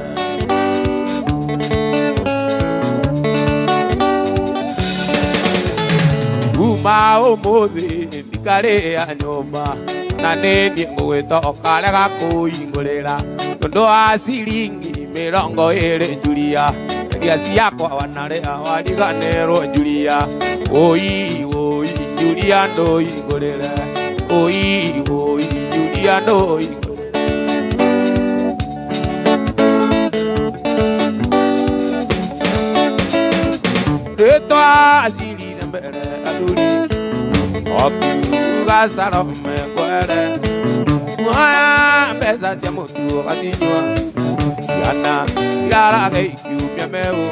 Uma o mothi ndikare anyoma Na neni ngweta okarega kuingorera Tondo asiringi mirongo ere Julia Ndia siako wanare awaliganero Julia Oi Juliano ingorera Oi Juliano ingorera Eto asiri nembere aduri Okiuga sarome kwere Mwaya pesa tia motu katinua Siana yara keikiu piameo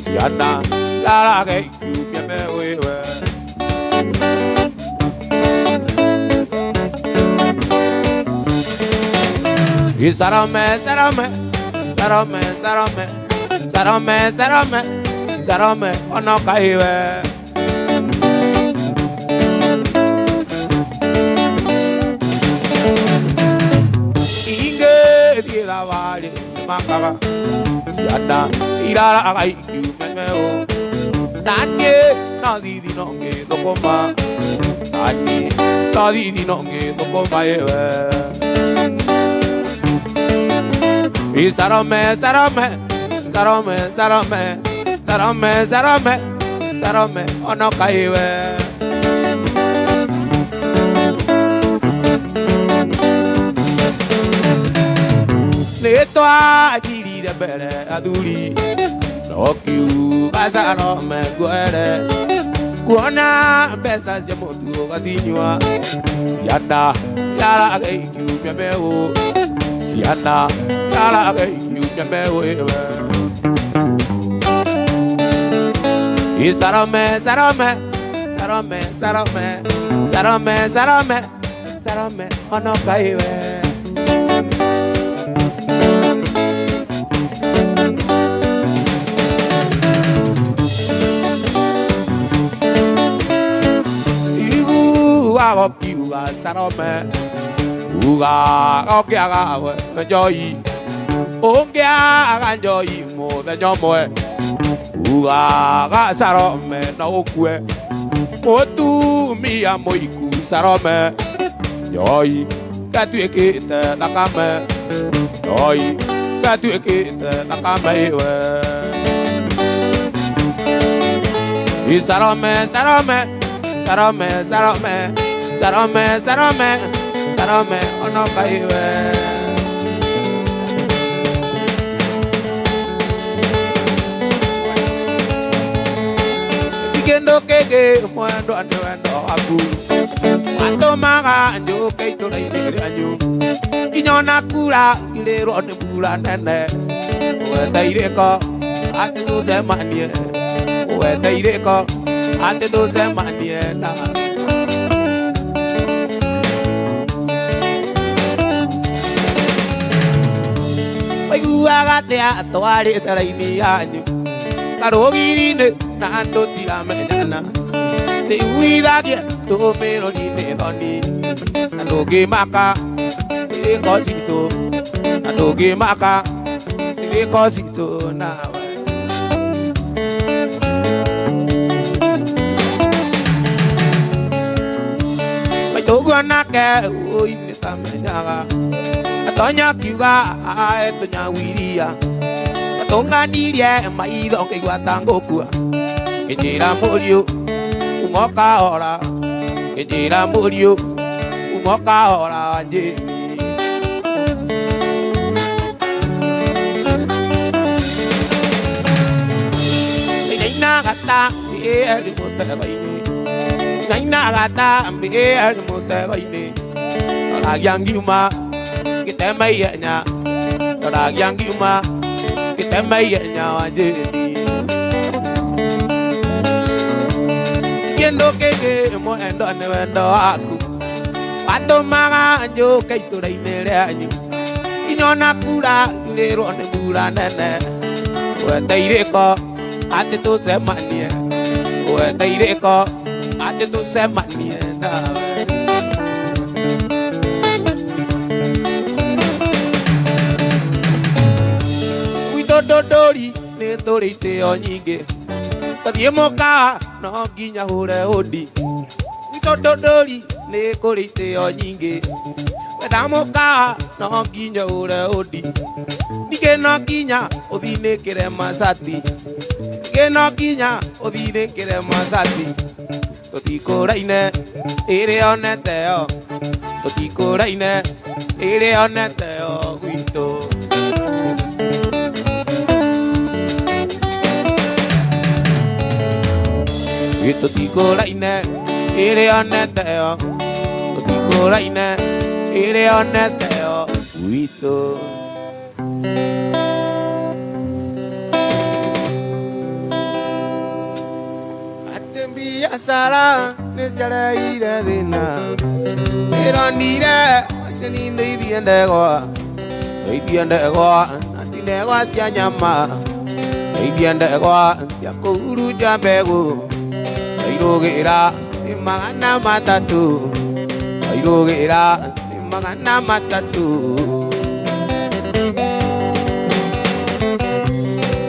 Siana yara keikiu piameo ewe Sarome Sarome ono kaiwe Inge dira wale makara Siana irara agai kiumemeo Nanye nadidi nonge dokoma Nanye nadidi nonge dokoma ewe Sarome ono kaiwe Neto ajiri de bere aduri Nokiu kasarome guere Kuona pesa jemotu kasinywa Siana yara keikiu piameo Siana yara keikiu piameo ewe Sarome ono kaiwe Igu wa kiuga sarome Uga okiaga we joyi Ongia joyi mo de nyomoe Uga sarome na okwe Otu mi amoiku sarome Yoi katuekete nakame Yoi katuekete nakame ewe Sarome ono kaiwe Kendo kege mwendo ando aku Ando maga anjo keito la inegre anjo Kinyona kula kilero ane bula nene Uweta ireko ate doze manie Uweta ireko ate doze manie na Agate a toare taraini anjo Karogirine na ando tira menana Te uida kia to mero ni ne doni Adoge maka Ile kosito Adoge maka Ile kosito na Maitogu anake ui nita menyaga Atonya kiuga etonya wiria Tonga nirie maitho keigua tangokua Kijira murio ungoka ora Kijira murio ungoka ora njimi gata eri mutagaini naina gata eri mutagaini ragiangima kitemainya ragiangima kitemainya wajeni kendo kege mo endo ne wendo aku pato maga njo kaitura inere anyu inyona kura ngero ne kura nene weteireko ate to semanie weteireko ate to semanie na wito dodori ne dorite onyige tadiemoka no ginya hure odi wito dodori ne korite onyige wedamoka no ginya hure odi dige no ginya odine kere masati dige no ginya odine kere masati totikoraine ere oneteo totikoraine ere oneteo wito totikoraine ere oneteo totikoraine ere oneteo wito Sara, nesara ira dena. Era nira, teni neidi andagoa. Neidi andagoa, nanti negoa sia nyama. Neidi andagoa, sia kouru jambego. Airogera, imagana matatu. Airogera, imagana matatu.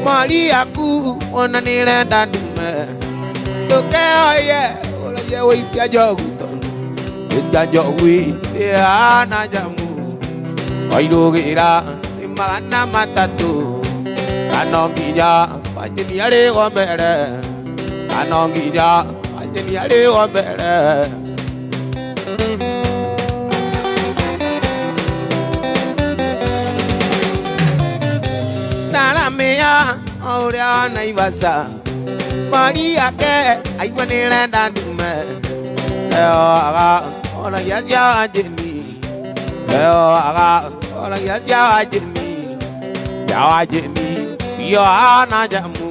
Maria ku, onanira dandume. Oye, hola ya voy a joguto. Esta jogui ya na jamu. Airo gira imana matatu. Kanonginya pajeni ale gomere. Kanonginya pajeni ale gomere. Nana mea ora na ibasa. Maria ke aiwanira ndandume aga ola yasya ajeni aga ola yasya ajeni yo ana jamu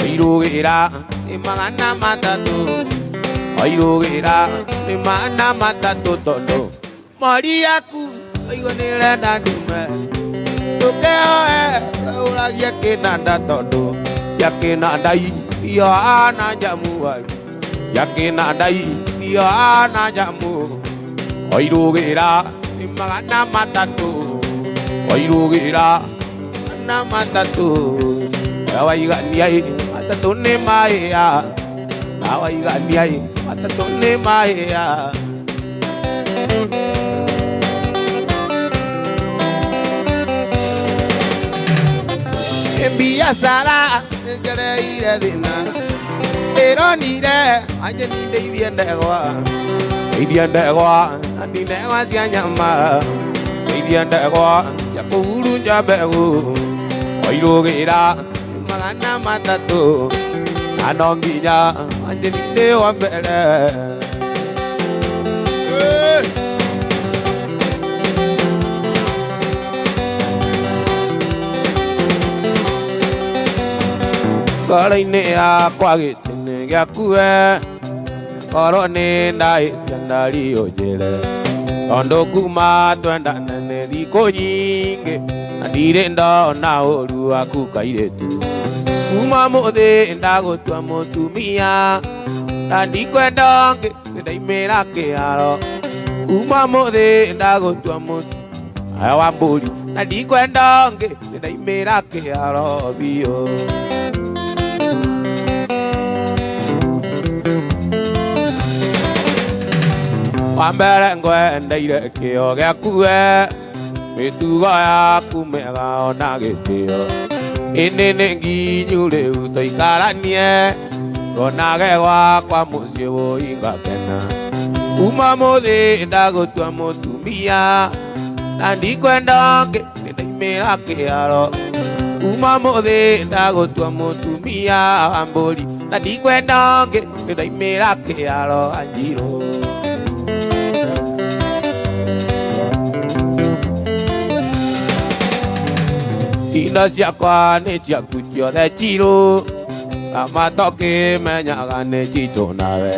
oirugira imagana matatu oirugira imagana matatu todo Maria ku aiwanira ndandume toke ola yake nanda todo yake nandai yo ana jamu yake nandai yo ana jamu oirugira imagana matatu oirugira na matatu awaiganiai matatu ne maya awaiganiai matatu ne maya envía Sara nesara ira dena pero nire ajeni deidiendegoa andi newa sia nyama deidiendegoa ya kouru jabego oirugira magana matatu anonginya ajeni dewa bere Karaine akwa gitene giakue korone ndai ndari ojere ondo kuma twendana ne thiko nyingi ndire ndona uru aku kairetu kuma muthi ndagutwa mutumia ndikwenda ngi ndaimira kiaro kuma muthi ndagutwa mutu awa mburi ndikwenda ngi ndaimira kiaro bio Wambere ngwendeire kio giakue mitugo yaku mega ona gitio ini ni nginyu riu tuikaranie ronage gwakwa mucii wui ngakena kuma muthi ndagutua mutumia na ndikwenda ngi ndaimira kiaro Uma muthi ndagutua mutumia wa mburi na ndikwenda ngi ndaimira kiaro Anjiru. Indo ciakwa nĩ ciaku ciothe Njiru, amatoke menyaga nĩ citũ nawe.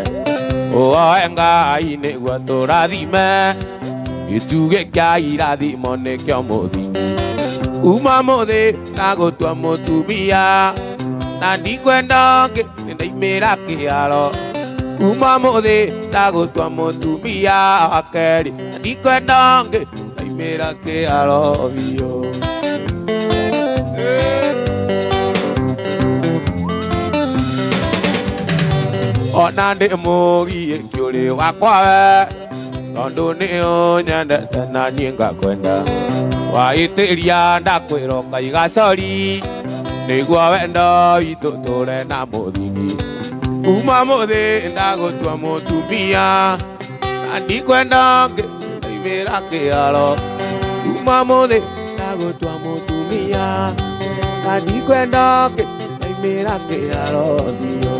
Ũhoe Ngai nĩguo tũrathime, gĩtugĩ kĩa irathimo nĩkĩo mũthingi. Uma mũthĩ ndagũtua mũtumia na ndikwenda ngĩ ndaimĩra kĩharo. Uma mũthĩ ndagũtua mũtumia wa kerĩ na ndikwenda ngĩ ndaimĩra kĩharo biũ. Ona ndĩ mũgiĩki ũrĩ wakwa we, tondũ nĩ ũnyendete na niĩ ngakwenda. Waitĩria ndakwĩra ũkaiga cori, nĩguo wendo witũ tũre na mũthingi. Uma mũthĩ ndagũtua mũtumia na ndikwenda ngĩ ndaimĩra kĩharo. Uma mũthĩ ndagũtua mũtumia na ndikwenda ngĩ ndaimĩra kĩharo biũ.